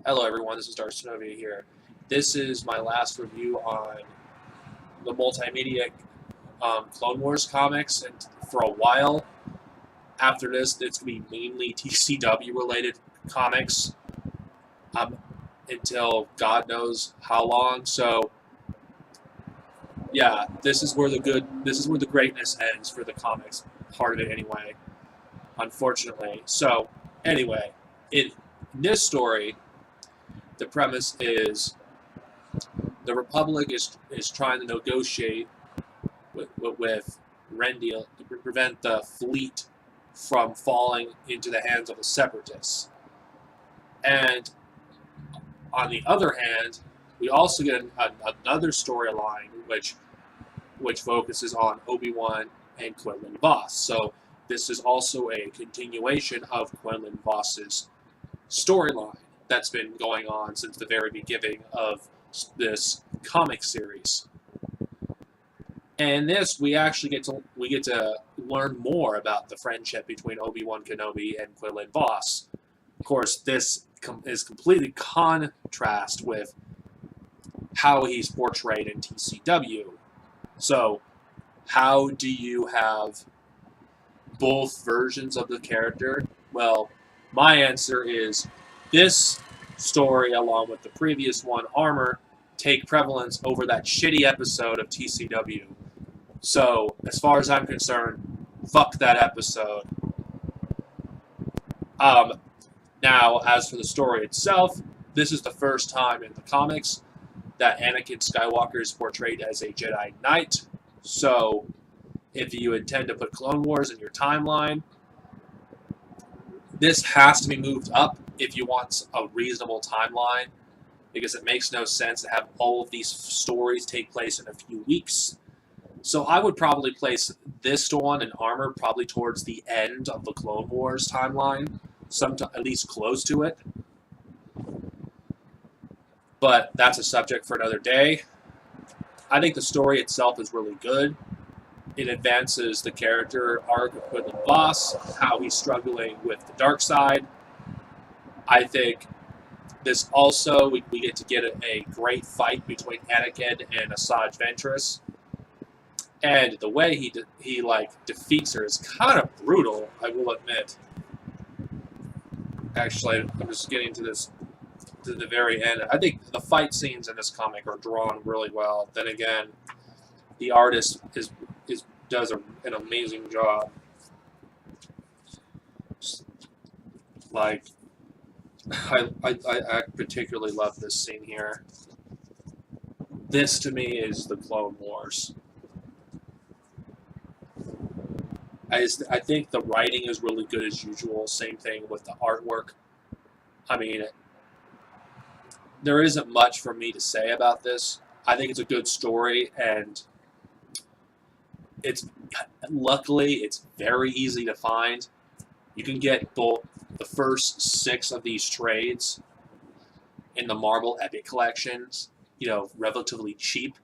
Hello everyone, this is Darcenovia here. This is my last review on the multimedia Clone Wars comics, and for a while after this, it's going to be mainly TCW related comics until God knows how long. So yeah, this is where the greatness ends for the comics part of it anyway, unfortunately. So anyway, in this story, the premise is the Republic is trying to negotiate with Rendil to prevent the fleet from falling into the hands of the Separatists. And on the other hand, we also get another storyline which focuses on Obi-Wan and Quinlan Vos. So this is also a continuation of Quinlan Vos's storyline that's been going on since the very beginning of this comic series. And this, we actually get to learn more about the friendship between Obi-Wan Kenobi and Quinlan Vos. Of course, this is completely contrast with how he's portrayed in TCW. So, how do you have both versions of the character? Well, my answer is this story, along with the previous one, Armor, take prevalence over that shitty episode of TCW. So, as far as I'm concerned, fuck that episode. Now, as for the story itself, this is the first time in the comics that Anakin Skywalker is portrayed as a Jedi Knight. So, if you intend to put Clone Wars in your timeline, this has to be moved up if you want a reasonable timeline, because it makes no sense to have all of these stories take place in a few weeks. So I would probably place this one in Armor probably towards the end of the Clone Wars timeline, at least close to it. But that's a subject for another day. I think the story itself is really good. It advances the character arc of Quinlan Vos, how he's struggling with the dark side. I think this also, we get to get a great fight between Anakin and Asajj Ventress. And the way he defeats her is kind of brutal, I will admit. Actually, I'm just getting to the very end. I think the fight scenes in this comic are drawn really well. Then again, the artist does an amazing job. Like, I particularly love this scene here. This to me is the Clone Wars. I think the writing is really good as usual. Same thing with the artwork. I mean, there isn't much for me to say about this. I think it's a good story, and luckily it's very easy to find. You can get both the first 6 of these trades in the Marvel Epic collections, relatively cheap.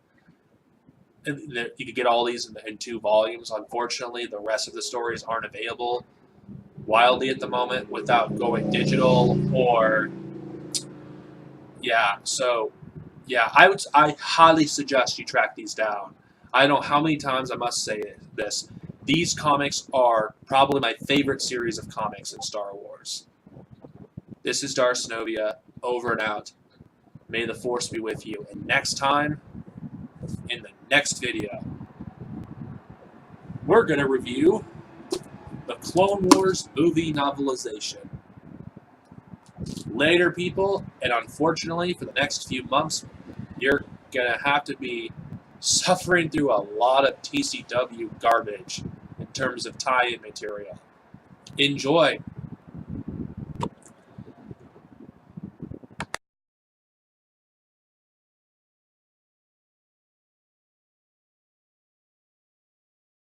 And you could get all these in 2 volumes. Unfortunately, the rest of the stories aren't available wildly at the moment without going digital or... Yeah, so... Yeah, I highly suggest you track these down. I don't know how many times I must say this. These comics are probably my favorite series of comics in Star Wars. This is Darcenovia, over and out. May the Force be with you. And next time, in the next video, we're going to review the Clone Wars movie novelization. Later, people, and unfortunately, for the next few months, you're going to have to be suffering through a lot of TCW garbage in terms of tie-in material. Enjoy!